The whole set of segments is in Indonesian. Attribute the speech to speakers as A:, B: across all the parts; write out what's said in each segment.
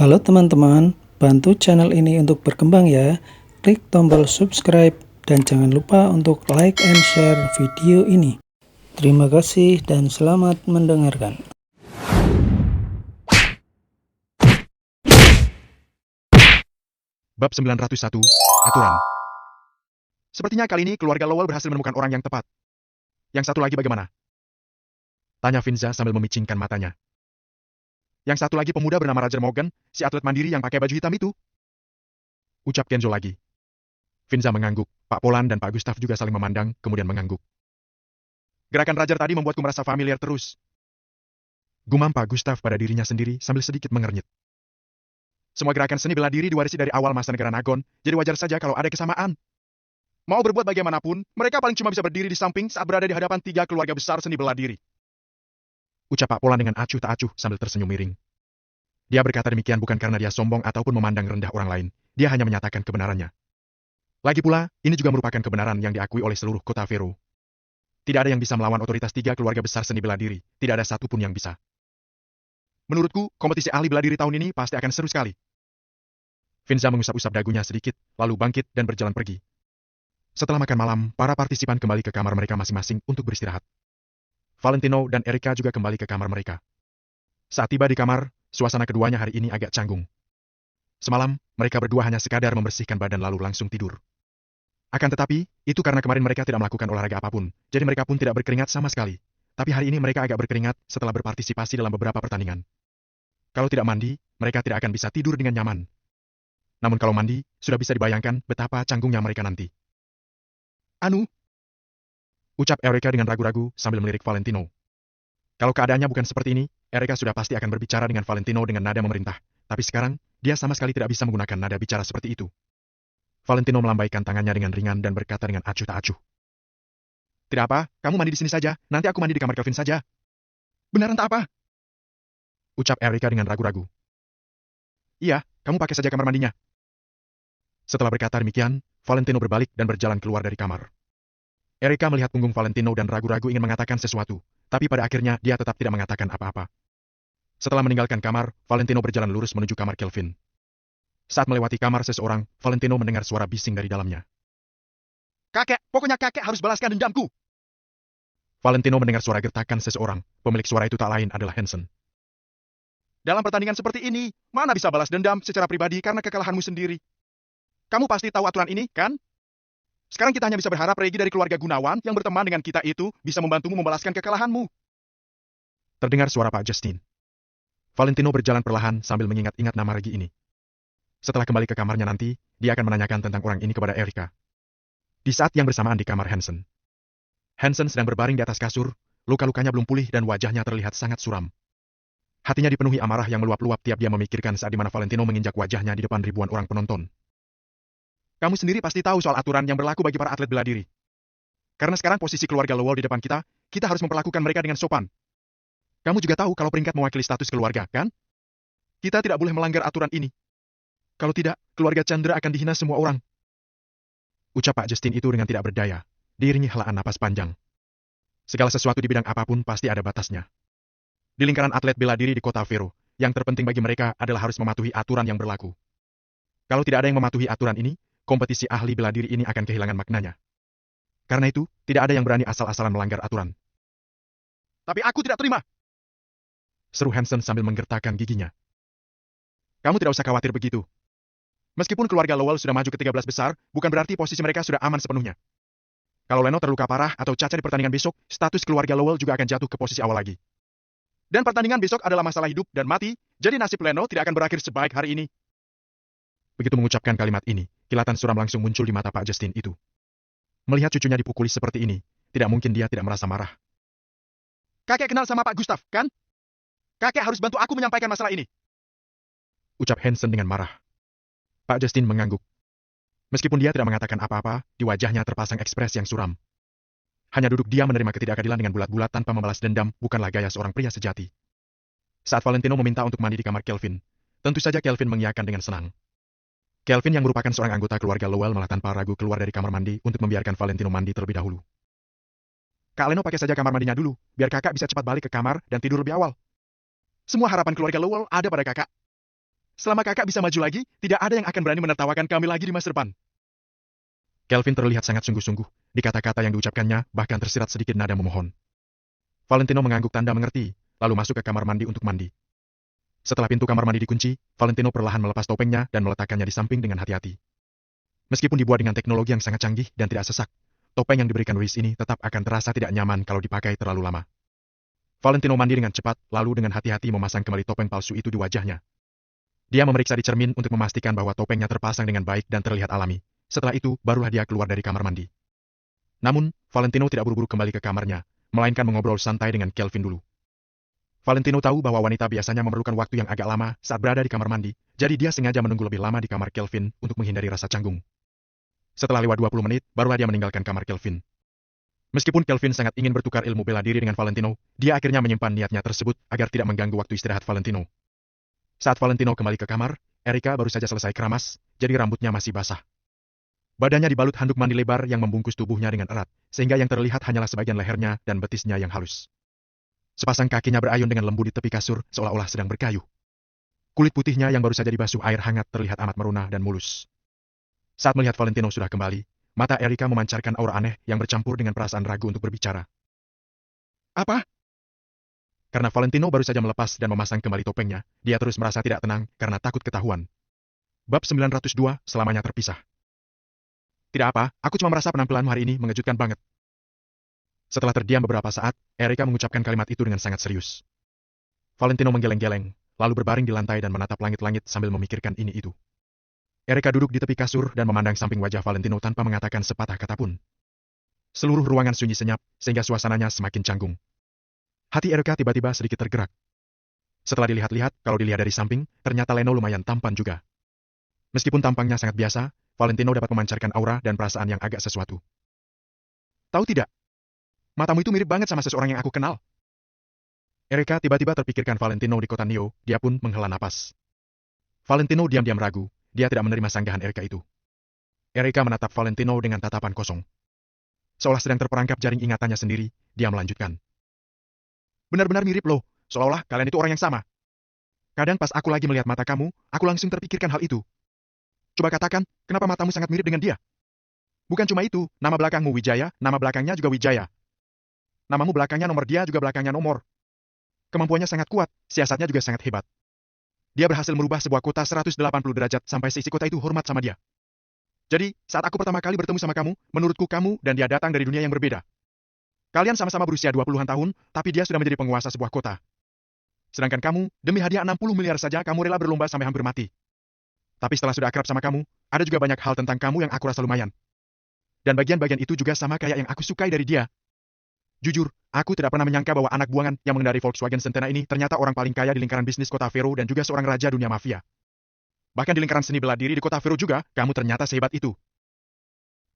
A: Halo teman-teman, bantu channel ini untuk berkembang ya. Klik tombol subscribe dan jangan lupa untuk like and share video ini. Terima kasih dan selamat mendengarkan.
B: Bab 901, Aturan. Sepertinya kali ini keluarga Lowell berhasil menemukan orang yang tepat. Yang satu lagi bagaimana? Tanya Finza sambil memicingkan matanya. Yang satu lagi pemuda bernama Roger Morgan, si atlet mandiri yang pakai baju hitam itu. Ucap Kenzo lagi. Finza mengangguk, Pak Polan dan Pak Gustav juga saling memandang, kemudian mengangguk. Gerakan Roger tadi membuatku merasa familiar terus. Gumam Pak Gustav pada dirinya sendiri sambil sedikit mengernyit. Semua gerakan seni bela diri diwarisi dari awal masa negara Nagon, jadi wajar saja kalau ada kesamaan. Mau berbuat bagaimanapun, mereka paling cuma bisa berdiri di samping saat berada di hadapan tiga keluarga besar seni bela diri. Ucap Pak Polan dengan acuh tak acuh sambil tersenyum miring. Dia berkata demikian bukan karena dia sombong ataupun memandang rendah orang lain, dia hanya menyatakan kebenarannya. Lagi pula, ini juga merupakan kebenaran yang diakui oleh seluruh kota Vero. Tidak ada yang bisa melawan otoritas tiga keluarga besar seni bela diri, tidak ada satupun yang bisa. Menurutku, kompetisi ahli bela diri tahun ini pasti akan seru sekali. Finza mengusap-usap dagunya sedikit, lalu bangkit dan berjalan pergi. Setelah makan malam, para partisipan kembali ke kamar mereka masing-masing untuk beristirahat. Valentino dan Erika juga kembali ke kamar mereka. Saat tiba di kamar, suasana keduanya hari ini agak canggung. Semalam, mereka berdua hanya sekadar membersihkan badan lalu langsung tidur. Akan tetapi, itu karena kemarin mereka tidak melakukan olahraga apapun, jadi mereka pun tidak berkeringat sama sekali. Tapi hari ini mereka agak berkeringat setelah berpartisipasi dalam beberapa pertandingan. Kalau tidak mandi, mereka tidak akan bisa tidur dengan nyaman. Namun kalau mandi, sudah bisa dibayangkan betapa canggungnya mereka nanti. Anu, ucap Erika dengan ragu-ragu sambil melirik Valentino. Kalau keadaannya bukan seperti ini, Erika sudah pasti akan berbicara dengan Valentino dengan nada memerintah. Tapi sekarang, dia sama sekali tidak bisa menggunakan nada bicara seperti itu. Valentino melambaikan tangannya dengan ringan dan berkata dengan acuh tak acuh. Tidak apa, kamu mandi di sini saja, nanti aku mandi di kamar Kelvin saja. Beneran tak apa? Ucap Erika dengan ragu-ragu. Iya, kamu pakai saja kamar mandinya. Setelah berkata demikian, Valentino berbalik dan berjalan keluar dari kamar. Erika melihat punggung Valentino dan ragu-ragu ingin mengatakan sesuatu, tapi pada akhirnya dia tetap tidak mengatakan apa-apa. Setelah meninggalkan kamar, Valentino berjalan lurus menuju kamar Kelvin. Saat melewati kamar seseorang, Valentino mendengar suara bising dari dalamnya. Kakek, pokoknya kakek harus balaskan dendamku. Valentino mendengar suara gertakan seseorang, pemilik suara itu tak lain adalah Hansen. Dalam pertandingan seperti ini, mana bisa balas dendam secara pribadi karena kekalahanmu sendiri? Kamu pasti tahu aturan ini, kan? Sekarang kita hanya bisa berharap Regi dari keluarga Gunawan yang berteman dengan kita itu bisa membantumu membalaskan kekalahanmu. Terdengar suara Pak Justin. Valentino berjalan perlahan sambil mengingat-ingat nama Regi ini. Setelah kembali ke kamarnya nanti, dia akan menanyakan tentang orang ini kepada Erika. Di saat yang bersamaan di kamar Hansen. Hansen sedang berbaring di atas kasur, luka-lukanya belum pulih dan wajahnya terlihat sangat suram. Hatinya dipenuhi amarah yang meluap-luap tiap dia memikirkan saat di mana Valentino menginjak wajahnya di depan ribuan orang penonton. Kamu sendiri pasti tahu soal aturan yang berlaku bagi para atlet bela diri. Karena sekarang posisi keluarga Lowell di depan kita, kita harus memperlakukan mereka dengan sopan. Kamu juga tahu kalau peringkat mewakili status keluarga, kan? Kita tidak boleh melanggar aturan ini. Kalau tidak, keluarga Chandra akan dihina semua orang. Ucap Pak Justin itu dengan tidak berdaya, diiringi helaan napas panjang. Segala sesuatu di bidang apapun pasti ada batasnya. Di lingkaran atlet bela diri di kota Vero, yang terpenting bagi mereka adalah harus mematuhi aturan yang berlaku. Kalau tidak ada yang mematuhi aturan ini, kompetisi ahli bela diri ini akan kehilangan maknanya. Karena itu, tidak ada yang berani asal-asalan melanggar aturan. Tapi aku tidak terima! Seru Hansen sambil menggertakkan giginya. Kamu tidak usah khawatir begitu. Meskipun keluarga Lowell sudah maju ke 13 besar, bukan berarti posisi mereka sudah aman sepenuhnya. Kalau Leno terluka parah atau cacat di pertandingan besok, status keluarga Lowell juga akan jatuh ke posisi awal lagi. Dan pertandingan besok adalah masalah hidup dan mati, jadi nasib Leno tidak akan berakhir sebaik hari ini. Begitu mengucapkan kalimat ini, kilatan suram langsung muncul di mata Pak Justin itu. Melihat cucunya dipukuli seperti ini, tidak mungkin dia tidak merasa marah. Kakek kenal sama Pak Gustav, kan? Kakek harus bantu aku menyampaikan masalah ini. Ucap Hansen dengan marah. Pak Justin mengangguk. Meskipun dia tidak mengatakan apa-apa, di wajahnya terpasang ekspres yang suram. Hanya duduk dia menerima ketidakadilan dengan bulat-bulat tanpa membalas dendam bukanlah gaya seorang pria sejati. Saat Valentino meminta untuk mandi di kamar Kelvin, tentu saja Kelvin mengiyakan dengan senang. Kelvin yang merupakan seorang anggota keluarga Lowell malah tanpa ragu keluar dari kamar mandi untuk membiarkan Valentino mandi terlebih dahulu. Kak Leno pakai saja kamar mandinya dulu, biar kakak bisa cepat balik ke kamar dan tidur lebih awal. Semua harapan keluarga Lowell ada pada kakak. Selama kakak bisa maju lagi, tidak ada yang akan berani menertawakan kami lagi di masa depan. Kelvin terlihat sangat sungguh-sungguh. Di kata-kata yang diucapkannya, bahkan tersirat sedikit nada memohon. Valentino mengangguk tanda mengerti, lalu masuk ke kamar mandi untuk mandi. Setelah pintu kamar mandi dikunci, Valentino perlahan melepas topengnya dan meletakkannya di samping dengan hati-hati. Meskipun dibuat dengan teknologi yang sangat canggih dan tidak sesak, topeng yang diberikan Luis ini tetap akan terasa tidak nyaman kalau dipakai terlalu lama. Valentino mandi dengan cepat, lalu dengan hati-hati memasang kembali topeng palsu itu di wajahnya. Dia memeriksa di cermin untuk memastikan bahwa topengnya terpasang dengan baik dan terlihat alami. Setelah itu, barulah dia keluar dari kamar mandi. Namun, Valentino tidak buru-buru kembali ke kamarnya, melainkan mengobrol santai dengan Kelvin dulu. Valentino tahu bahwa wanita biasanya memerlukan waktu yang agak lama saat berada di kamar mandi, jadi dia sengaja menunggu lebih lama di kamar Kelvin untuk menghindari rasa canggung. Setelah lewat 20 menit, barulah dia meninggalkan kamar Kelvin. Meskipun Kelvin sangat ingin bertukar ilmu bela diri dengan Valentino, dia akhirnya menyimpan niatnya tersebut agar tidak mengganggu waktu istirahat Valentino. Saat Valentino kembali ke kamar, Erika baru saja selesai keramas, jadi rambutnya masih basah. Badannya dibalut handuk mandi lebar yang membungkus tubuhnya dengan erat, sehingga yang terlihat hanyalah sebagian lehernya dan betisnya yang halus. Sepasang kakinya berayun dengan lembu di tepi kasur, seolah-olah sedang berkayuh. Kulit putihnya yang baru saja dibasuh air hangat terlihat amat merunah dan mulus. Saat melihat Valentino sudah kembali, mata Erika memancarkan aura aneh yang bercampur dengan perasaan ragu untuk berbicara. Apa? Karena Valentino baru saja melepas dan memasang kembali topengnya, dia terus merasa tidak tenang karena takut ketahuan. Bab 902, selamanya terpisah. Tidak apa, aku cuma merasa penampilanmu hari ini mengejutkan banget. Setelah terdiam beberapa saat, Erika mengucapkan kalimat itu dengan sangat serius. Valentino menggeleng-geleng, lalu berbaring di lantai dan menatap langit-langit sambil memikirkan ini itu. Erika duduk di tepi kasur dan memandang samping wajah Valentino tanpa mengatakan sepatah kata pun. Seluruh ruangan sunyi senyap, sehingga suasananya semakin canggung. Hati Erika tiba-tiba sedikit tergerak. Setelah dilihat-lihat, kalau dilihat dari samping, ternyata Leno lumayan tampan juga. Meskipun tampangnya sangat biasa, Valentino dapat memancarkan aura dan perasaan yang agak sesuatu. Tahu tidak? Matamu itu mirip banget sama seseorang yang aku kenal. Erika tiba-tiba terpikirkan Valentino di kota Neo, dia pun menghela napas. Valentino diam-diam ragu, dia tidak menerima sanggahan Erika itu. Erika menatap Valentino dengan tatapan kosong. Seolah sedang terperangkap jaring ingatannya sendiri, dia melanjutkan. Benar-benar mirip loh, seolah-olah kalian itu orang yang sama. Kadang pas aku lagi melihat mata kamu, aku langsung terpikirkan hal itu. Coba katakan, kenapa matamu sangat mirip dengan dia? Bukan cuma itu, nama belakangmu Wijaya, nama belakangnya juga Wijaya. Namamu belakangnya nomor, dia juga belakangnya nomor. Kemampuannya sangat kuat, siasatnya juga sangat hebat. Dia berhasil merubah sebuah kota 180 derajat sampai seisi kota itu hormat sama dia. Jadi, saat aku pertama kali bertemu sama kamu, menurutku kamu dan dia datang dari dunia yang berbeda. Kalian sama-sama berusia 20-an tahun, tapi dia sudah menjadi penguasa sebuah kota. Sedangkan kamu, demi hadiah 60 miliar saja kamu rela berlomba sampai hampir mati. Tapi setelah sudah akrab sama kamu, ada juga banyak hal tentang kamu yang aku rasa lumayan. Dan bagian-bagian itu juga sama kayak yang aku sukai dari dia. Jujur, aku tidak pernah menyangka bahwa anak buangan yang mengendarai Volkswagen Sentena ini ternyata orang paling kaya di lingkaran bisnis kota Vero dan juga seorang raja dunia mafia. Bahkan di lingkaran seni bela diri di kota Vero juga, kamu ternyata sehebat itu.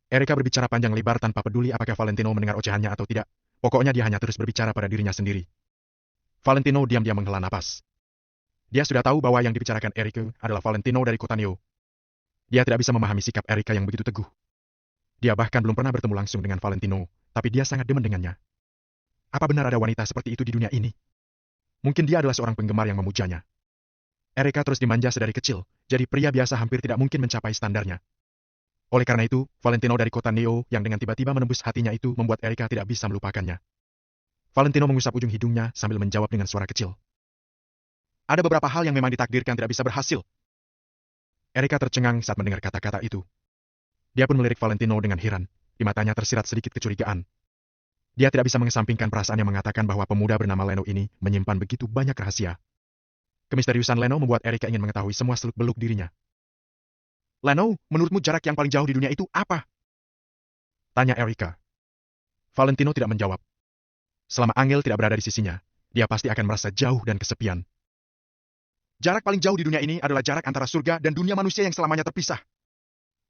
B: Erika berbicara panjang lebar tanpa peduli apakah Valentino mendengar ocehannya atau tidak. Pokoknya dia hanya terus berbicara pada dirinya sendiri. Valentino diam-diam menghela napas. Dia sudah tahu bahwa yang dibicarakan Erika adalah Valentino dari kota Neo. Dia tidak bisa memahami sikap Erika yang begitu teguh. Dia bahkan belum pernah bertemu langsung dengan Valentino, tapi dia sangat demen dengannya. Apa benar ada wanita seperti itu di dunia ini? Mungkin dia adalah seorang penggemar yang memujanya. Erika terus dimanja sedari kecil, jadi pria biasa hampir tidak mungkin mencapai standarnya. Oleh karena itu, Valentino dari kota Neo yang dengan tiba-tiba menembus hatinya itu membuat Erika tidak bisa melupakannya. Valentino mengusap ujung hidungnya sambil menjawab dengan suara kecil. Ada beberapa hal yang memang ditakdirkan tidak bisa berhasil. Erika tercengang saat mendengar kata-kata itu. Dia pun melirik Valentino dengan heran, di matanya tersirat sedikit kecurigaan. Dia tidak bisa mengesampingkan perasaan yang mengatakan bahwa pemuda bernama Leno ini menyimpan begitu banyak rahasia. Kemisteriusan Leno membuat Erika ingin mengetahui semua seluk-beluk dirinya. Leno, menurutmu jarak yang paling jauh di dunia itu apa? Tanya Erika. Valentino tidak menjawab. Selama Angel tidak berada di sisinya, dia pasti akan merasa jauh dan kesepian. Jarak paling jauh di dunia ini adalah jarak antara surga dan dunia manusia yang selamanya terpisah.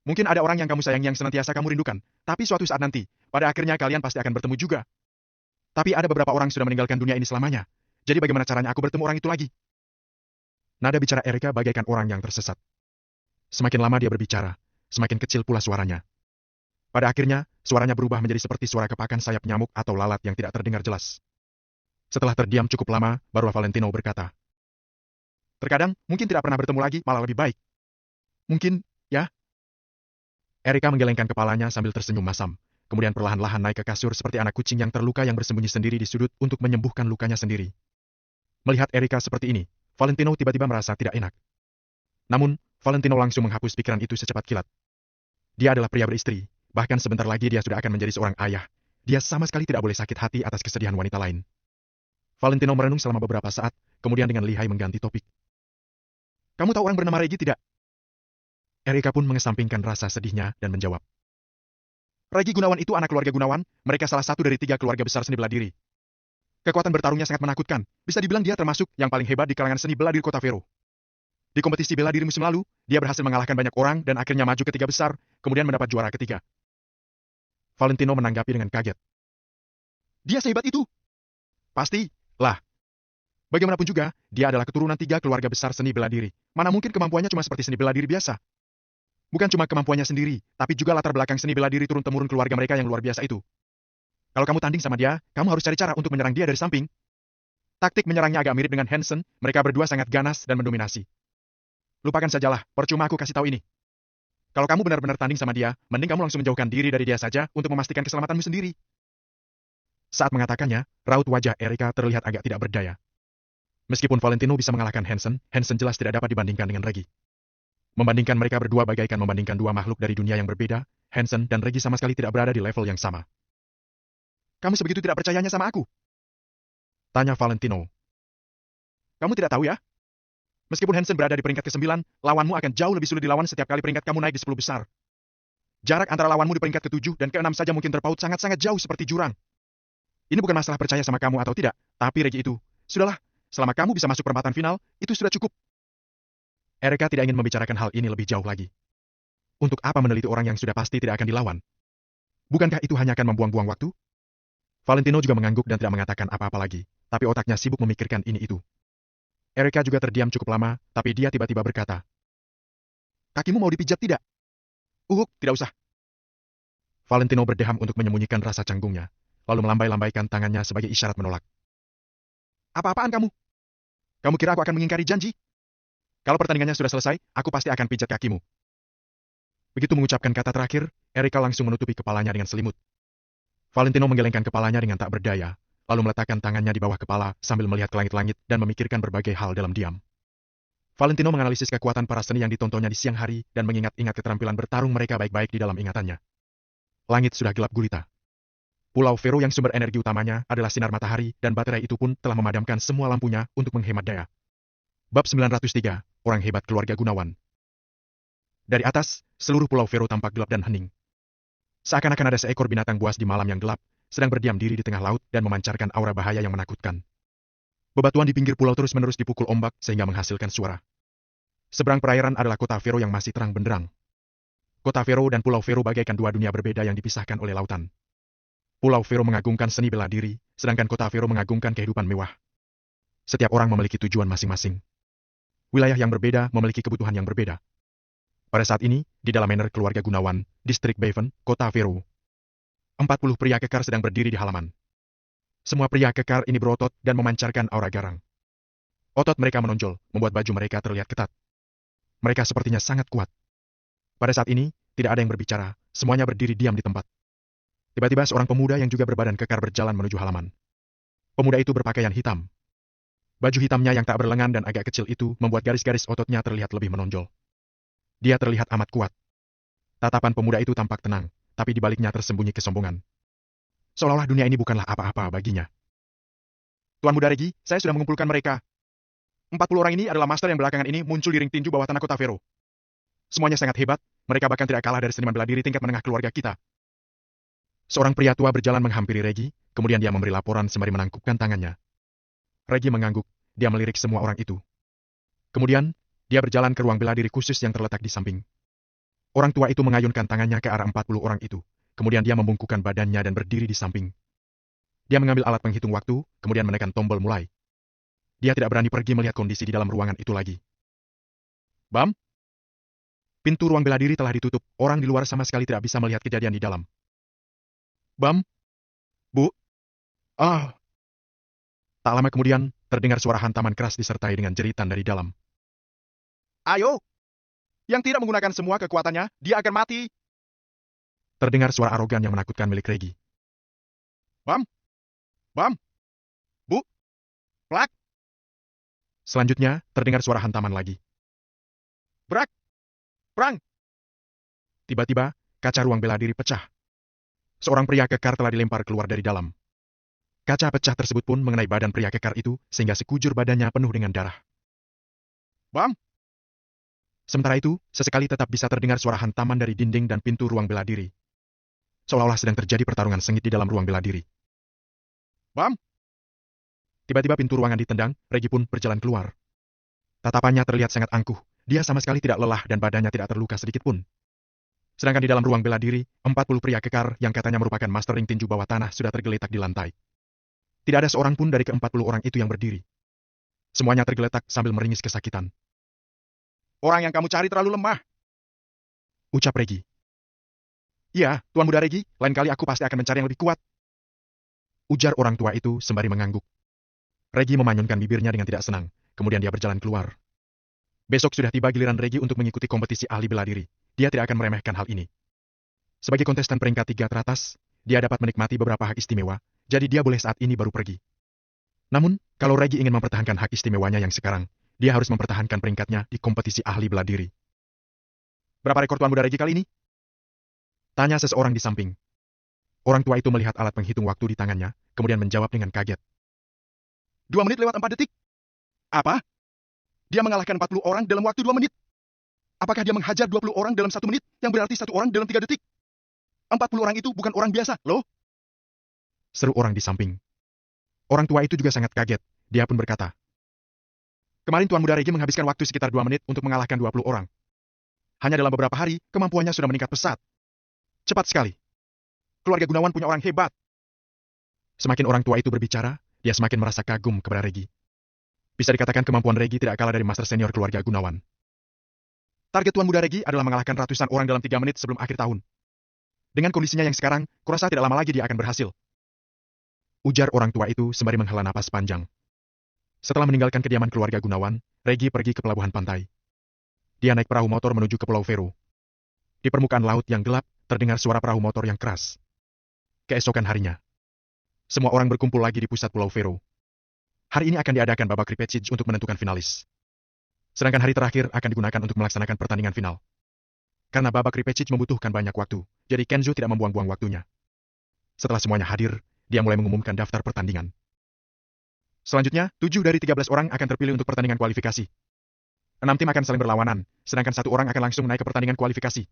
B: Mungkin ada orang yang kamu sayangi yang senantiasa kamu rindukan, tapi suatu saat nanti, pada akhirnya kalian pasti akan bertemu juga. Tapi ada beberapa orang sudah meninggalkan dunia ini selamanya. Jadi bagaimana caranya aku bertemu orang itu lagi? Nada bicara Erika bagaikan orang yang tersesat. Semakin lama dia berbicara, semakin kecil pula suaranya. Pada akhirnya, suaranya berubah menjadi seperti suara kepakan sayap nyamuk atau lalat yang tidak terdengar jelas. Setelah terdiam cukup lama, baru Valentino berkata, Terkadang, mungkin tidak pernah bertemu lagi, malah lebih baik. Mungkin, ya? Erika menggelengkan kepalanya sambil tersenyum masam. Kemudian perlahan-lahan naik ke kasur seperti anak kucing yang terluka yang bersembunyi sendiri di sudut untuk menyembuhkan lukanya sendiri. Melihat Erika seperti ini, Valentino tiba-tiba merasa tidak enak. Namun, Valentino langsung menghapus pikiran itu secepat kilat. Dia adalah pria beristri, bahkan sebentar lagi dia sudah akan menjadi seorang ayah. Dia sama sekali tidak boleh sakit hati atas kesedihan wanita lain. Valentino merenung selama beberapa saat, kemudian dengan lihai mengganti topik. Kamu tahu orang bernama Regi tidak? Erika pun mengesampingkan rasa sedihnya dan menjawab. Regi Gunawan itu anak keluarga Gunawan, mereka salah satu dari 3 keluarga besar seni bela diri. Kekuatan bertarungnya sangat menakutkan, bisa dibilang dia termasuk yang paling hebat di kalangan seni bela diri Kota Vero. Di kompetisi bela diri musim lalu, dia berhasil mengalahkan banyak orang dan akhirnya maju ke 3 besar, kemudian mendapat juara ketiga. Valentino menanggapi dengan kaget. Dia sehebat itu? Pasti, lah. Bagaimanapun juga, dia adalah keturunan 3 keluarga besar seni bela diri. Mana mungkin kemampuannya cuma seperti seni bela diri biasa? Bukan cuma kemampuannya sendiri, tapi juga latar belakang seni bela diri turun-temurun keluarga mereka yang luar biasa itu. Kalau kamu tanding sama dia, kamu harus cari cara untuk menyerang dia dari samping. Taktik menyerangnya agak mirip dengan Hansen, mereka berdua sangat ganas dan mendominasi. Lupakan sajalah, percuma aku kasih tahu ini. Kalau kamu benar-benar tanding sama dia, mending kamu langsung menjauhkan diri dari dia saja untuk memastikan keselamatanmu sendiri. Saat mengatakannya, raut wajah Erika terlihat agak tidak berdaya. Meskipun Valentino bisa mengalahkan Hansen, Hansen jelas tidak dapat dibandingkan dengan Regi. Membandingkan mereka berdua bagaikan membandingkan 2 makhluk dari dunia yang berbeda, Hansen dan Regi sama sekali tidak berada di level yang sama. Kamu sebegitu tidak percayanya sama aku? Tanya Valentino. Kamu tidak tahu ya? Meskipun Hansen berada di peringkat ke-9, lawanmu akan jauh lebih sulit dilawan setiap kali peringkat kamu naik di 10 besar. Jarak antara lawanmu di peringkat ke-7 dan ke-6 saja mungkin terpaut sangat-sangat jauh seperti jurang. Ini bukan masalah percaya sama kamu atau tidak, tapi Regi itu, sudahlah, selama kamu bisa masuk perempatan final, itu sudah cukup. Erika tidak ingin membicarakan hal ini lebih jauh lagi. Untuk apa meneliti orang yang sudah pasti tidak akan dilawan? Bukankah itu hanya akan membuang-buang waktu? Valentino juga mengangguk dan tidak mengatakan apa-apa lagi, tapi otaknya sibuk memikirkan ini itu. Erika juga terdiam cukup lama, tapi dia tiba-tiba berkata, kakimu mau dipijat tidak? Tidak usah. Valentino berdeham untuk menyembunyikan rasa canggungnya, lalu melambai-lambaikan tangannya sebagai isyarat menolak. Apa-apaan kamu? Kamu kira aku akan mengingkari janji? Kalau pertandingannya sudah selesai, aku pasti akan pijat kakimu. Begitu mengucapkan kata terakhir, Erika langsung menutupi kepalanya dengan selimut. Valentino menggelengkan kepalanya dengan tak berdaya, lalu meletakkan tangannya di bawah kepala sambil melihat ke langit-langit dan memikirkan berbagai hal dalam diam. Valentino menganalisis kekuatan para seni yang ditontonnya di siang hari dan mengingat-ingat keterampilan bertarung mereka baik-baik di dalam ingatannya. Langit sudah gelap gulita. Pulau Vero yang sumber energi utamanya adalah sinar matahari dan baterai itu pun telah memadamkan semua lampunya untuk menghemat daya. Bab 903, Orang Hebat Keluarga Gunawan. Dari atas, seluruh Pulau Vero tampak gelap dan hening. Seakan-akan ada seekor binatang buas di malam yang gelap, sedang berdiam diri di tengah laut dan memancarkan aura bahaya yang menakutkan. Bebatuan di pinggir pulau terus-menerus dipukul ombak sehingga menghasilkan suara. Seberang perairan adalah kota Vero yang masih terang benderang. Kota Vero dan Pulau Vero bagaikan 2 dunia berbeda yang dipisahkan oleh lautan. Pulau Vero mengagungkan seni bela diri, sedangkan kota Vero mengagungkan kehidupan mewah. Setiap orang memiliki tujuan masing-masing. Wilayah yang berbeda memiliki kebutuhan yang berbeda. Pada saat ini, di dalam manor keluarga Gunawan, distrik Bevan, kota Vero, 40 pria kekar sedang berdiri di halaman. Semua pria kekar ini berotot dan memancarkan aura garang. Otot mereka menonjol, membuat baju mereka terlihat ketat. Mereka sepertinya sangat kuat. Pada saat ini, tidak ada yang berbicara, semuanya berdiri diam di tempat. Tiba-tiba seorang pemuda yang juga berbadan kekar berjalan menuju halaman. Pemuda itu berpakaian hitam. Baju hitamnya yang tak berlengan dan agak kecil itu membuat garis-garis ototnya terlihat lebih menonjol. Dia terlihat amat kuat. Tatapan pemuda itu tampak tenang, tapi di baliknya tersembunyi kesombongan. Seolah-olah dunia ini bukanlah apa-apa baginya. Tuan Muda Regi, saya sudah mengumpulkan mereka. 40 orang ini adalah master yang belakangan ini muncul di ring tinju bawah tanah kota Vero. Semuanya sangat hebat, mereka bahkan tidak kalah dari seniman bela diri tingkat menengah keluarga kita. Seorang pria tua berjalan menghampiri Regi, kemudian dia memberi laporan sembari menangkupkan tangannya. Regi mengangguk, dia melirik semua orang itu. Kemudian, dia berjalan ke ruang bela diri khusus yang terletak di samping. Orang tua itu mengayunkan tangannya ke arah 40 orang itu, kemudian dia membungkukkan badannya dan berdiri di samping. Dia mengambil alat penghitung waktu, kemudian menekan tombol mulai. Dia tidak berani pergi melihat kondisi di dalam ruangan itu lagi. Bam! Pintu ruang bela diri telah ditutup, orang di luar sama sekali tidak bisa melihat kejadian di dalam. Bam! Bu! Ah! Tak lama kemudian, terdengar suara hantaman keras disertai dengan jeritan dari dalam. Ayo! Yang tidak menggunakan semua kekuatannya, dia akan mati. Terdengar suara arogan yang menakutkan milik Regi. Bam! Bam! Bu! Plak! Selanjutnya, terdengar suara hantaman lagi. Brak! Prang! Tiba-tiba, kaca ruang bela diri pecah. Seorang pria kekar telah dilempar keluar dari dalam. Kaca pecah tersebut pun mengenai badan pria kekar itu, sehingga sekujur badannya penuh dengan darah. Bam! Sementara itu, sesekali tetap bisa terdengar suara hantaman dari dinding dan pintu ruang bela diri. Seolah-olah sedang terjadi pertarungan sengit di dalam ruang bela diri. Bam! Tiba-tiba pintu ruangan ditendang, Regi pun berjalan keluar. Tatapannya terlihat sangat angkuh, dia sama sekali tidak lelah dan badannya tidak terluka sedikit pun. Sedangkan di dalam ruang bela diri, 40 pria kekar yang katanya merupakan master ring tinju bawah tanah sudah tergeletak di lantai. Tidak ada seorang pun dari ke-40 orang itu yang berdiri. Semuanya tergeletak sambil meringis kesakitan. Orang yang kamu cari terlalu lemah, ucap Regi. Iya, Tuan Muda Regi, lain kali aku pasti akan mencari yang lebih kuat, ujar orang tua itu sembari mengangguk. Regi memanyunkan bibirnya dengan tidak senang, kemudian dia berjalan keluar. Besok sudah tiba giliran Regi untuk mengikuti kompetisi ahli bela diri. Dia tidak akan meremehkan hal ini. Sebagai kontestan peringkat 3 teratas, dia dapat menikmati beberapa hak istimewa, jadi dia boleh saat ini baru pergi. Namun, kalau Regi ingin mempertahankan hak istimewanya yang sekarang, dia harus mempertahankan peringkatnya di kompetisi ahli bela diri. Berapa rekor Tuan Muda Regi kali ini? Tanya seseorang di samping. Orang tua itu melihat alat penghitung waktu di tangannya, kemudian menjawab dengan kaget. 2 menit lewat 4 detik. Apa? Dia mengalahkan 40 orang dalam waktu 2 menit. Apakah dia menghajar 20 orang dalam 1 menit, yang berarti 1 orang dalam 3 detik? 40 orang itu bukan orang biasa, loh. Seru orang di samping. Orang tua itu juga sangat kaget. Dia pun berkata, kemarin Tuan Muda Regi menghabiskan waktu sekitar 2 menit untuk mengalahkan 20 orang. Hanya dalam beberapa hari, kemampuannya sudah meningkat pesat. Cepat sekali. Keluarga Gunawan punya orang hebat. Semakin orang tua itu berbicara, dia semakin merasa kagum kepada Regi. Bisa dikatakan kemampuan Regi tidak kalah dari master senior keluarga Gunawan. Target Tuan Muda Regi adalah mengalahkan ratusan orang dalam 3 menit sebelum akhir tahun. Dengan kondisinya yang sekarang, kurasa tidak lama lagi dia akan berhasil. Ujar orang tua itu sembari menghela napas panjang. Setelah meninggalkan kediaman keluarga Gunawan, Regi pergi ke pelabuhan pantai. Dia naik perahu motor menuju ke Pulau Vero. Di permukaan laut yang gelap, terdengar suara perahu motor yang keras. Keesokan harinya, semua orang berkumpul lagi di pusat Pulau Vero. Hari ini akan diadakan babak repechage untuk menentukan finalis. Sedangkan hari terakhir akan digunakan untuk melaksanakan pertandingan final. Karena babak repechage membutuhkan banyak waktu, jadi Kenzo tidak membuang-buang waktunya. Setelah semuanya hadir, dia mulai mengumumkan daftar pertandingan. Selanjutnya, 7 dari 13 orang akan terpilih untuk pertandingan kualifikasi. 6 tim akan saling berlawanan, sedangkan 1 orang akan langsung naik ke pertandingan kualifikasi.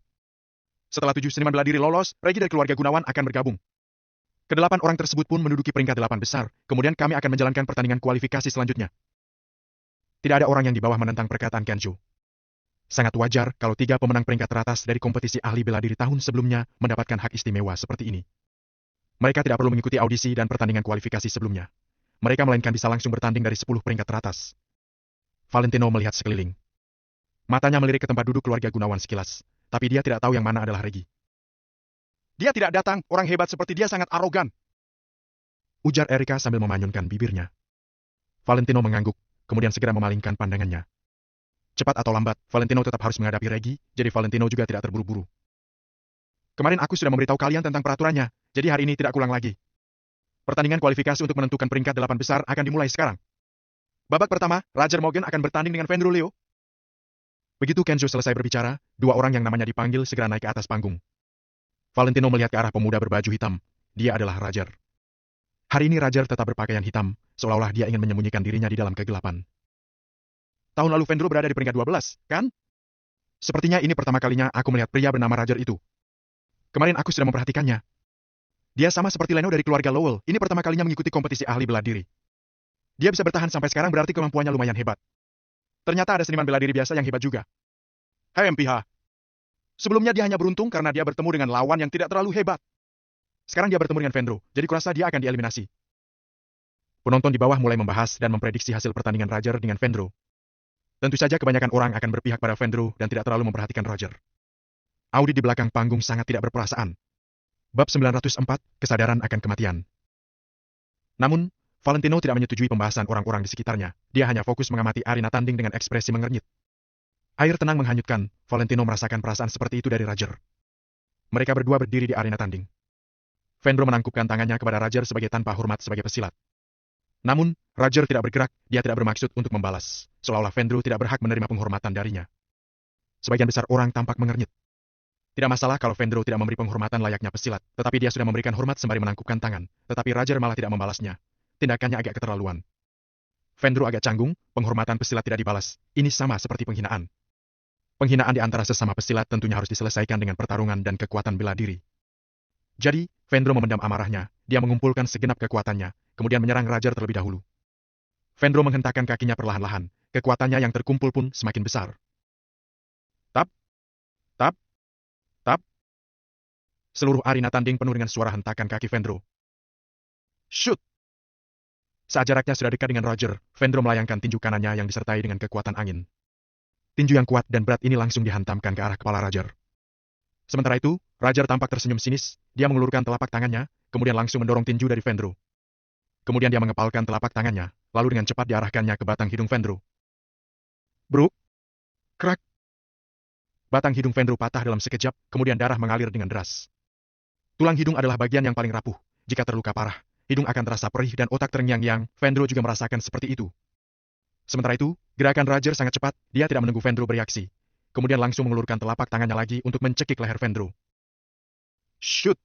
B: Setelah 7 seniman bela diri lolos, Regi dari keluarga Gunawan akan bergabung. Ke-8 orang tersebut pun menduduki peringkat 8 besar, kemudian kami akan menjalankan pertandingan kualifikasi selanjutnya. Tidak ada orang yang di bawah menentang perkataan Kenzo. Sangat wajar kalau 3 pemenang peringkat teratas dari kompetisi ahli bela diri tahun sebelumnya mendapatkan hak istimewa seperti ini. Mereka tidak perlu mengikuti audisi dan pertandingan kualifikasi sebelumnya. Mereka melainkan bisa langsung bertanding dari 10 peringkat teratas. Valentino melihat sekeliling. Matanya melirik ke tempat duduk keluarga Gunawan sekilas, tapi dia tidak tahu yang mana adalah Regi. Dia tidak datang, orang hebat seperti dia sangat arogan, ujar Erika sambil memanyunkan bibirnya. Valentino mengangguk, kemudian segera memalingkan pandangannya. Cepat atau lambat, Valentino tetap harus menghadapi Regi, jadi Valentino juga tidak terburu-buru. Kemarin aku sudah memberitahu kalian tentang peraturannya, jadi hari ini tidak kulang lagi. Pertandingan kualifikasi untuk menentukan peringkat 8 besar akan dimulai sekarang. Babak pertama, Roger Morgan akan bertanding dengan Vendro Leo. Begitu Kenzo selesai berbicara, 2 orang yang namanya dipanggil segera naik ke atas panggung. Valentino melihat ke arah pemuda berbaju hitam. Dia adalah Roger. Hari ini Roger tetap berpakaian hitam, seolah-olah dia ingin menyembunyikan dirinya di dalam kegelapan. Tahun lalu Vendro berada di peringkat 12, kan? Sepertinya ini pertama kalinya aku melihat pria bernama Roger itu. Kemarin aku sudah memperhatikannya. Dia sama seperti Leno dari keluarga Lowell, ini pertama kalinya mengikuti kompetisi ahli bela diri. Dia bisa bertahan sampai sekarang berarti kemampuannya lumayan hebat. Ternyata ada seniman bela diri biasa yang hebat juga. Hai MPH. Sebelumnya dia hanya beruntung karena dia bertemu dengan lawan yang tidak terlalu hebat. Sekarang dia bertemu dengan Vendro, jadi kurasa dia akan dieliminasi. Penonton di bawah mulai membahas dan memprediksi hasil pertandingan Roger dengan Vendro. Tentu saja kebanyakan orang akan berpihak pada Vendro dan tidak terlalu memperhatikan Roger. Audi di belakang panggung sangat tidak berperasaan. Bab 904, kesadaran akan kematian. Namun, Valentino tidak menyetujui pembahasan orang-orang di sekitarnya. Dia hanya fokus mengamati arena tanding dengan ekspresi mengernyit. Air tenang menghanyutkan, Valentino merasakan perasaan seperti itu dari Roger. Mereka berdua berdiri di arena tanding. Fendro menangkupkan tangannya kepada Roger sebagai tanpa hormat sebagai pesilat. Namun, Roger tidak bergerak, dia tidak bermaksud untuk membalas, seolah-olah Fendro tidak berhak menerima penghormatan darinya. Sebagian besar orang tampak mengernyit. Tidak masalah kalau Fendro tidak memberi penghormatan layaknya pesilat, tetapi dia sudah memberikan hormat sembari menangkupkan tangan, tetapi Roger malah tidak membalasnya. Tindakannya agak keterlaluan. Fendro agak canggung, penghormatan pesilat tidak dibalas, ini sama seperti penghinaan. Penghinaan di antara sesama pesilat tentunya harus diselesaikan dengan pertarungan dan kekuatan bela diri. Jadi, Fendro memendam amarahnya, dia mengumpulkan segenap kekuatannya, kemudian menyerang Roger terlebih dahulu. Fendro menghentakkan kakinya perlahan-lahan, kekuatannya yang terkumpul pun semakin besar. Tap, tap, tap. Seluruh arena tanding penuh dengan suara hentakan kaki Fendro. Shoot! Saat jaraknya sudah dekat dengan Roger, Fendro melayangkan tinju kanannya yang disertai dengan kekuatan angin. Tinju yang kuat dan berat ini langsung dihantamkan ke arah kepala Roger. Sementara itu, Roger tampak tersenyum sinis, dia mengulurkan telapak tangannya, kemudian langsung mendorong tinju dari Fendro. Kemudian dia mengepalkan telapak tangannya, lalu dengan cepat diarahkannya ke batang hidung Fendro. Bruk! Krak! Batang hidung Fendro patah dalam sekejap, kemudian darah mengalir dengan deras. Tulang hidung adalah bagian yang paling rapuh. Jika terluka parah, hidung akan terasa perih dan otak terngiang-ngiang. Fendro juga merasakan seperti itu. Sementara itu, gerakan Roger sangat cepat, dia tidak menunggu Fendro bereaksi. Kemudian langsung mengulurkan telapak tangannya lagi untuk mencekik leher Fendro. Shoot!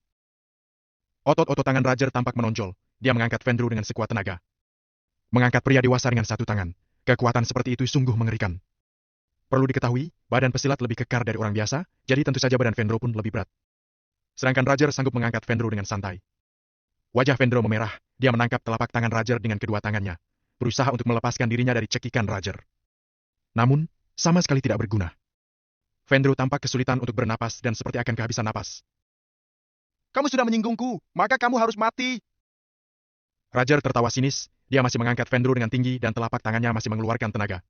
B: Otot-otot tangan Roger tampak menonjol, dia mengangkat Fendro dengan sekuat tenaga. Mengangkat pria dewasa dengan satu tangan, kekuatan seperti itu sungguh mengerikan. Perlu diketahui, badan pesilat lebih kekar dari orang biasa, jadi tentu saja badan Fendro pun lebih berat. Sedangkan Roger sanggup mengangkat Fendro dengan santai. Wajah Fendro memerah, dia menangkap telapak tangan Roger dengan kedua tangannya, berusaha untuk melepaskan dirinya dari cekikan Roger. Namun, sama sekali tidak berguna. Fendro tampak kesulitan untuk bernapas dan seperti akan kehabisan napas. Kamu sudah menyinggungku, maka kamu harus mati. Roger tertawa sinis, dia masih mengangkat Fendro dengan tinggi dan telapak tangannya masih mengeluarkan tenaga.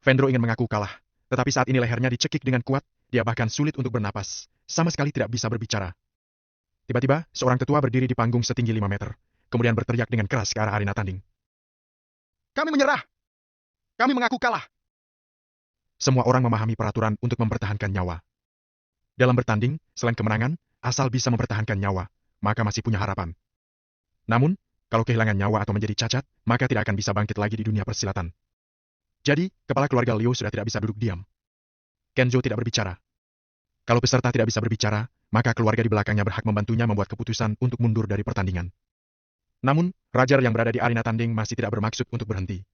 B: Fendro ingin mengaku kalah, tetapi saat ini lehernya dicekik dengan kuat, dia bahkan sulit untuk bernapas, sama sekali tidak bisa berbicara. Tiba-tiba, seorang tetua berdiri di panggung setinggi 5 meter, kemudian berteriak dengan keras ke arah arena tanding. Kami menyerah! Kami mengaku kalah! Semua orang memahami peraturan untuk mempertahankan nyawa. Dalam bertanding, selain kemenangan, asal bisa mempertahankan nyawa, maka masih punya harapan. Namun, kalau kehilangan nyawa atau menjadi cacat, maka tidak akan bisa bangkit lagi di dunia persilatan. Jadi, kepala keluarga Liu sudah tidak bisa duduk diam. Kenzo tidak berbicara. Kalau peserta tidak bisa berbicara, maka keluarga di belakangnya berhak membantunya membuat keputusan untuk mundur dari pertandingan. Namun, Roger yang berada di arena tanding masih tidak bermaksud untuk berhenti.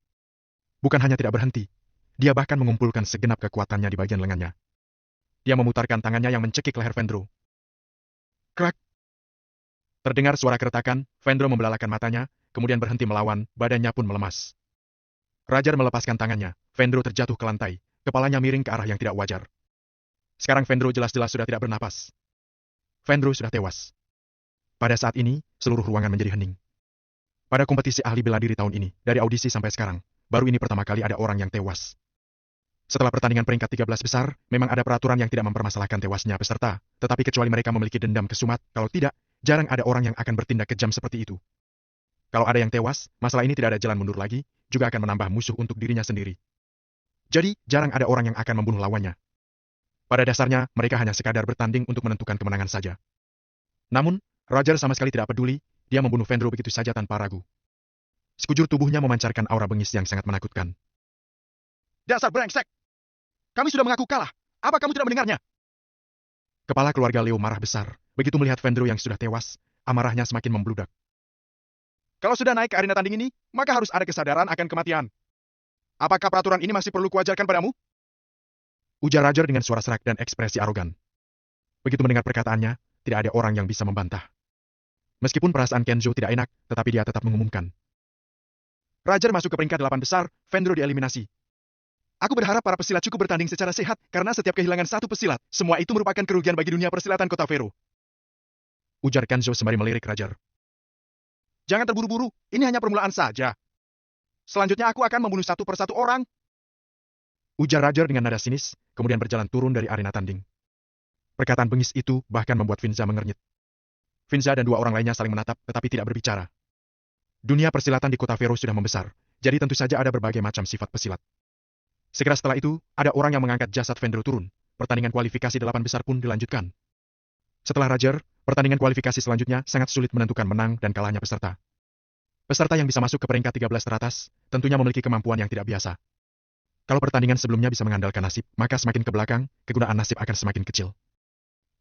B: Bukan hanya tidak berhenti, dia bahkan mengumpulkan segenap kekuatannya di bagian lengannya. Dia memutarkan tangannya yang mencekik leher Fendro. Krak! Terdengar suara keretakan, Fendro membelalakan matanya, kemudian berhenti melawan, badannya pun melemas. Roger melepaskan tangannya, Fendro terjatuh ke lantai, kepalanya miring ke arah yang tidak wajar. Sekarang Fendro jelas-jelas sudah tidak bernapas. Fendro sudah tewas. Pada saat ini, seluruh ruangan menjadi hening. Pada kompetisi ahli bela diri tahun ini, dari audisi sampai sekarang, baru ini pertama kali ada orang yang tewas. Setelah pertandingan peringkat 13 besar, memang ada peraturan yang tidak mempermasalahkan tewasnya peserta, tetapi kecuali mereka memiliki dendam kesumat, kalau tidak, jarang ada orang yang akan bertindak kejam seperti itu. Kalau ada yang tewas, masalah ini tidak ada jalan mundur lagi, juga akan menambah musuh untuk dirinya sendiri. Jadi, jarang ada orang yang akan membunuh lawannya. Pada dasarnya, mereka hanya sekadar bertanding untuk menentukan kemenangan saja. Namun, Roger sama sekali tidak peduli, dia membunuh Fendro begitu saja tanpa ragu. Sekujur tubuhnya memancarkan aura bengis yang sangat menakutkan. Dasar brengsek! Kami sudah mengaku kalah, apa kamu tidak mendengarnya? Kepala keluarga Leo marah besar, begitu melihat Fendro yang sudah tewas, amarahnya semakin membludak. Kalau sudah naik ke arena tanding ini, maka harus ada kesadaran akan kematian. Apakah peraturan ini masih perlu kuajarkan padamu? Ujar Roger dengan suara serak dan ekspresi arogan. Begitu mendengar perkataannya, tidak ada orang yang bisa membantah. Meskipun perasaan Kenzo tidak enak, tetapi dia tetap mengumumkan. Roger masuk ke peringkat 8 besar, Fendro dieliminasi. Aku berharap para pesilat cukup bertanding secara sehat, karena setiap kehilangan satu pesilat, semua itu merupakan kerugian bagi dunia persilatan Kota Vero. Ujar Kenzo sembari melirik Roger. Jangan terburu-buru, ini hanya permulaan saja. Selanjutnya aku akan membunuh satu persatu orang. Ujar Roger dengan nada sinis, kemudian berjalan turun dari arena tanding. Perkataan bengis itu bahkan membuat Finza mengernyit. Finza dan dua orang lainnya saling menatap, tetapi tidak berbicara. Dunia persilatan di Kota Vero sudah membesar, jadi tentu saja ada berbagai macam sifat pesilat. Segera setelah itu, ada orang yang mengangkat jasad Vendro turun. Pertandingan kualifikasi 8 besar pun dilanjutkan. Setelah Roger, pertandingan kualifikasi selanjutnya sangat sulit menentukan menang dan kalahnya peserta. Peserta yang bisa masuk ke peringkat 13 teratas, tentunya memiliki kemampuan yang tidak biasa. Kalau pertandingan sebelumnya bisa mengandalkan nasib, maka semakin ke belakang, kegunaan nasib akan semakin kecil.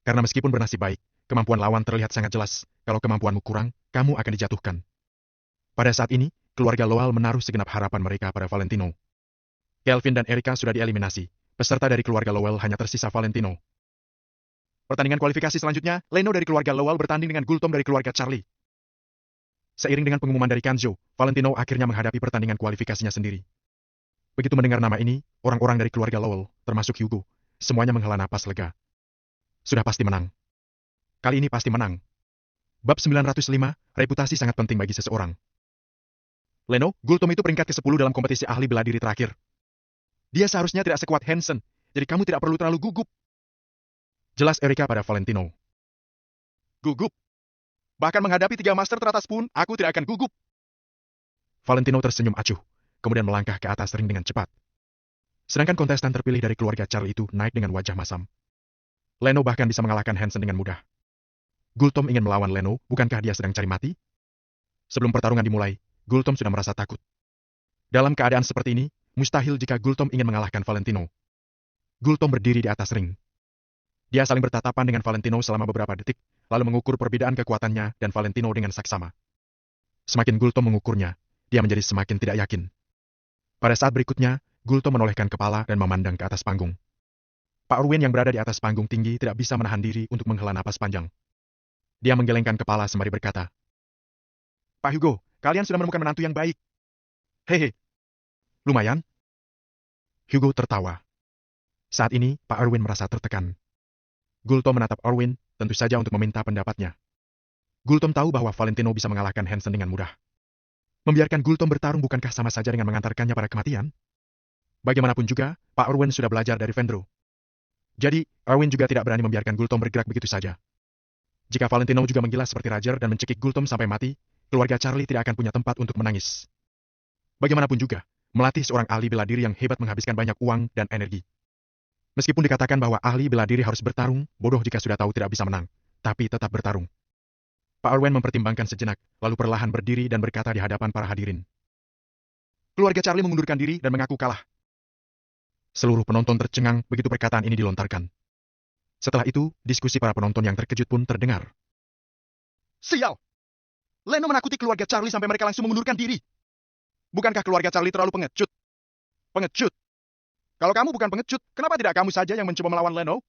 B: Karena meskipun bernasib baik, kemampuan lawan terlihat sangat jelas. Kalau kemampuanmu kurang, kamu akan dijatuhkan. Pada saat ini, keluarga Lowell menaruh segenap harapan mereka pada Valentino. Kelvin dan Erika sudah dieliminasi. Peserta dari keluarga Lowell hanya tersisa Valentino. Pertandingan kualifikasi selanjutnya, Leno dari keluarga Lowell bertanding dengan Gultom dari keluarga Charlie. Seiring dengan pengumuman dari Kanzo, Valentino akhirnya menghadapi pertandingan kualifikasinya sendiri. Begitu mendengar nama ini, orang-orang dari keluarga Lowell, termasuk Hugo, semuanya menghela napas lega. Sudah pasti menang. Kali ini pasti menang. Bab 905, reputasi sangat penting bagi seseorang. Leno, Gultom itu peringkat ke-10 dalam kompetisi ahli bela diri terakhir. Dia seharusnya tidak sekuat Hansen, jadi kamu tidak perlu terlalu gugup. Jelas Erika pada Valentino. Gugup? Bahkan menghadapi 3 master teratas pun, aku tidak akan gugup. Valentino tersenyum acuh, kemudian melangkah ke atas ring dengan cepat. Sedangkan kontestan terpilih dari keluarga Charlie itu naik dengan wajah masam. Leno bahkan bisa mengalahkan Hansen dengan mudah. Gultom ingin melawan Leno, bukankah dia sedang cari mati? Sebelum pertarungan dimulai, Gultom sudah merasa takut. Dalam keadaan seperti ini, mustahil jika Gultom ingin mengalahkan Valentino. Gultom berdiri di atas ring. Dia saling bertatapan dengan Valentino selama beberapa detik, lalu mengukur perbedaan kekuatannya dan Valentino dengan saksama. Semakin Gultom mengukurnya, dia menjadi semakin tidak yakin. Pada saat berikutnya, Gultom menolehkan kepala dan memandang ke atas panggung. Pak Urwin yang berada di atas panggung tinggi tidak bisa menahan diri untuk menghela napas panjang. Dia menggelengkan kepala sembari berkata, "Pak Hugo, kalian sudah menemukan menantu yang baik. Hehe. Lumayan." Hugo tertawa. Saat ini, Pak Urwin merasa tertekan. Gultom menatap Orwin, tentu saja untuk meminta pendapatnya. Gultom tahu bahwa Valentino bisa mengalahkan Hansen dengan mudah. Membiarkan Gultom bertarung bukankah sama saja dengan mengantarkannya pada kematian? Bagaimanapun juga, Pak Orwin sudah belajar dari Vendro. Jadi, Orwin juga tidak berani membiarkan Gultom bergerak begitu saja. Jika Valentino juga menggila seperti Roger dan mencekik Gultom sampai mati, keluarga Charlie tidak akan punya tempat untuk menangis. Bagaimanapun juga, melatih seorang ahli bela diri yang hebat menghabiskan banyak uang dan energi. Meskipun dikatakan bahwa ahli bela diri harus bertarung, bodoh jika sudah tahu tidak bisa menang, tapi tetap bertarung. Pak Orwen mempertimbangkan sejenak, lalu perlahan berdiri dan berkata di hadapan para hadirin. Keluarga Charlie mengundurkan diri dan mengaku kalah. Seluruh penonton tercengang begitu perkataan ini dilontarkan. Setelah itu, diskusi para penonton yang terkejut pun terdengar. Sial! Leno menakuti keluarga Charlie sampai mereka langsung mengundurkan diri. Bukankah keluarga Charlie terlalu pengecut? Pengecut? Kalau kamu bukan pengecut, kenapa tidak kamu saja yang mencoba melawan Leno?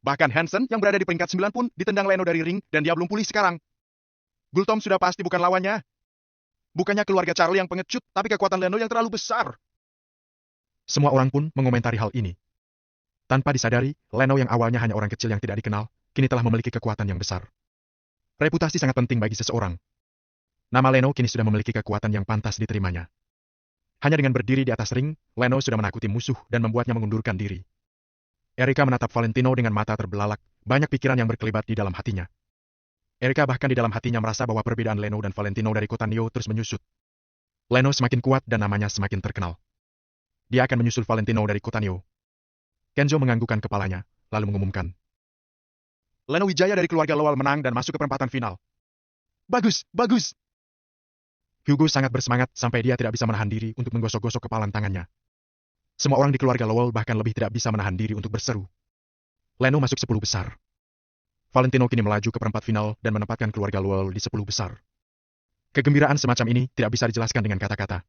B: Bahkan Hansen yang berada di peringkat 9 pun ditendang Leno dari ring dan dia belum pulih sekarang. Gultom sudah pasti bukan lawannya. Bukannya keluarga Charlie yang pengecut, tapi kekuatan Leno yang terlalu besar. Semua orang pun mengomentari hal ini. Tanpa disadari, Leno yang awalnya hanya orang kecil yang tidak dikenal, kini telah memiliki kekuatan yang besar. Reputasi sangat penting bagi seseorang. Nama Leno kini sudah memiliki kekuatan yang pantas diterimanya. Hanya dengan berdiri di atas ring, Leno sudah menakuti musuh dan membuatnya mengundurkan diri. Erika menatap Valentino dengan mata terbelalak, banyak pikiran yang berkelibat di dalam hatinya. Erika bahkan di dalam hatinya merasa bahwa perbedaan Leno dan Valentino dari kota Neo terus menyusut. Leno semakin kuat dan namanya semakin terkenal. Dia akan menyusul Valentino dari kota Neo. Kenzo menganggukkan kepalanya, lalu mengumumkan. Leno Wijaya dari keluarga Lowell menang dan masuk ke perempatan final. Bagus, bagus! Hugo sangat bersemangat sampai dia tidak bisa menahan diri untuk menggosok-gosok kepalan tangannya. Semua orang di keluarga Lowell bahkan lebih tidak bisa menahan diri untuk berseru. Leno masuk 10 besar. Valentino kini melaju ke perempat final dan menempatkan keluarga Lowell di 10 besar. Kegembiraan semacam ini tidak bisa dijelaskan dengan kata-kata.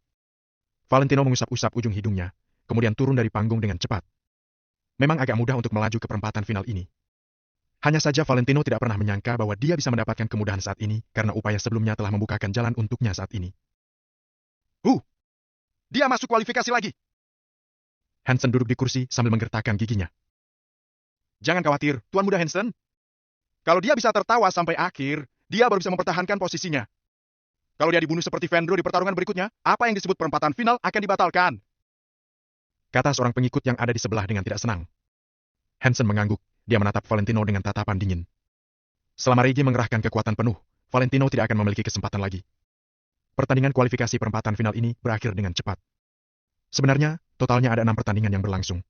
B: Valentino mengusap-usap ujung hidungnya, kemudian turun dari panggung dengan cepat. Memang agak mudah untuk melaju ke perempatan final ini. Hanya saja Valentino tidak pernah menyangka bahwa dia bisa mendapatkan kemudahan saat ini karena upaya sebelumnya telah membukakan jalan untuknya saat ini. Dia masuk kualifikasi lagi! Hansen duduk di kursi sambil menggertakkan giginya. Jangan khawatir, Tuan Muda Hansen. Kalau dia bisa tertawa sampai akhir, dia baru bisa mempertahankan posisinya. Kalau dia dibunuh seperti Vendro di pertarungan berikutnya, apa yang disebut perempatan final akan dibatalkan. Kata seorang pengikut yang ada di sebelah dengan tidak senang. Hansen mengangguk. Dia menatap Valentino dengan tatapan dingin. Selama Rigi mengerahkan kekuatan penuh, Valentino tidak akan memiliki kesempatan lagi. Pertandingan kualifikasi perempatan final ini berakhir dengan cepat. Sebenarnya, totalnya ada 6 pertandingan yang berlangsung.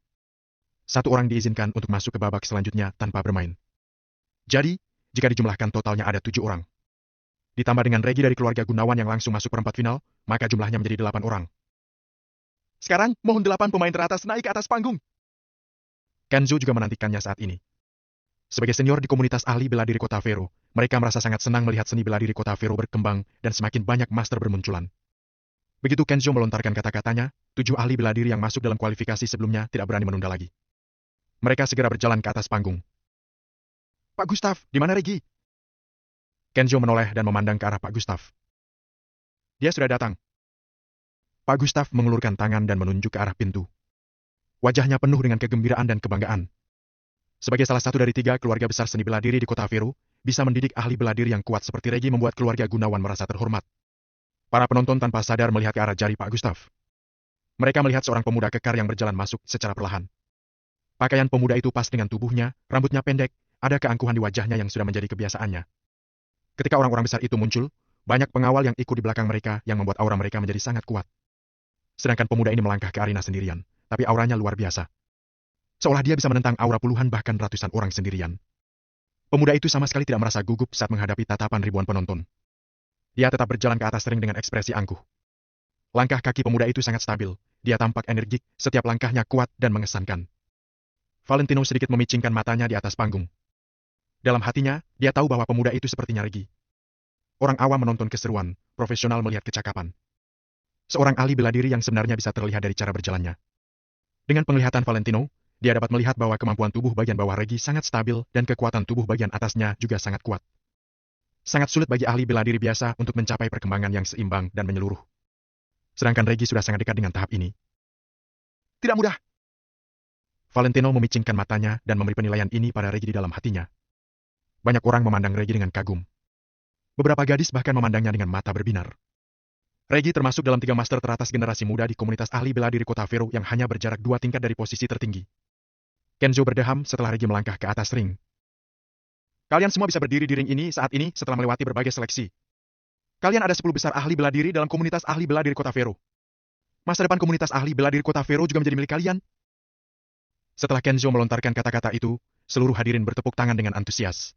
B: Satu orang diizinkan untuk masuk ke babak selanjutnya tanpa bermain. Jadi, jika dijumlahkan totalnya ada 7 orang. Ditambah dengan Regi dari keluarga Gunawan yang langsung masuk perempat final, maka jumlahnya menjadi 8 orang. Sekarang, mohon 8 pemain teratas naik ke atas panggung. Kenzo juga menantikannya saat ini. Sebagai senior di komunitas ahli bela diri Kota Vero, mereka merasa sangat senang melihat seni bela diri Kota Vero berkembang dan semakin banyak master bermunculan. Begitu Kenzo melontarkan kata-katanya, 7 ahli bela diri yang masuk dalam kualifikasi sebelumnya tidak berani menunda lagi. Mereka segera berjalan ke atas panggung. Pak Gustaf, di mana Regi? Kenzo menoleh dan memandang ke arah Pak Gustaf. Dia sudah datang. Pak Gustaf mengulurkan tangan dan menunjuk ke arah pintu. Wajahnya penuh dengan kegembiraan dan kebanggaan. Sebagai salah satu dari 3 keluarga besar seni bela diri di Kota Vero, bisa mendidik ahli bela diri yang kuat seperti Regi membuat keluarga Gunawan merasa terhormat. Para penonton tanpa sadar melihat ke arah jari Pak Gustaf. Mereka melihat seorang pemuda kekar yang berjalan masuk secara perlahan. Pakaian pemuda itu pas dengan tubuhnya, rambutnya pendek, ada keangkuhan di wajahnya yang sudah menjadi kebiasaannya. Ketika orang-orang besar itu muncul, banyak pengawal yang ikut di belakang mereka yang membuat aura mereka menjadi sangat kuat. Sedangkan pemuda ini melangkah ke arena sendirian, tapi auranya luar biasa. Seolah dia bisa menentang aura puluhan bahkan ratusan orang sendirian. Pemuda itu sama sekali tidak merasa gugup saat menghadapi tatapan ribuan penonton. Dia tetap berjalan ke atas ring dengan ekspresi angkuh. Langkah kaki pemuda itu sangat stabil, dia tampak energik, setiap langkahnya kuat dan mengesankan. Valentino sedikit memicingkan matanya di atas panggung. Dalam hatinya, dia tahu bahwa pemuda itu sepertinya Regi. Orang awam menonton keseruan, profesional melihat kecakapan. Seorang ahli bela diri yang sebenarnya bisa terlihat dari cara berjalannya. Dengan penglihatan Valentino, dia dapat melihat bahwa kemampuan tubuh bagian bawah Regi sangat stabil dan kekuatan tubuh bagian atasnya juga sangat kuat. Sangat sulit bagi ahli bela diri biasa untuk mencapai perkembangan yang seimbang dan menyeluruh. Sedangkan Regi sudah sangat dekat dengan tahap ini. Tidak mudah. Valentino memicingkan matanya dan memberi penilaian ini pada Regi di dalam hatinya. Banyak orang memandang Regi dengan kagum. Beberapa gadis bahkan memandangnya dengan mata berbinar. Regi termasuk dalam 3 master teratas generasi muda di komunitas ahli bela diri Kota Vero yang hanya berjarak 2 tingkat dari posisi tertinggi. Kenzo berdeham setelah Regi melangkah ke atas ring. Kalian semua bisa berdiri di ring ini saat ini setelah melewati berbagai seleksi. Kalian ada 10 besar ahli bela diri dalam komunitas ahli bela diri Kota Vero. Masa depan komunitas ahli bela diri Kota Vero juga menjadi milik kalian. Setelah Kenzo melontarkan kata-kata itu, seluruh hadirin bertepuk tangan dengan antusias.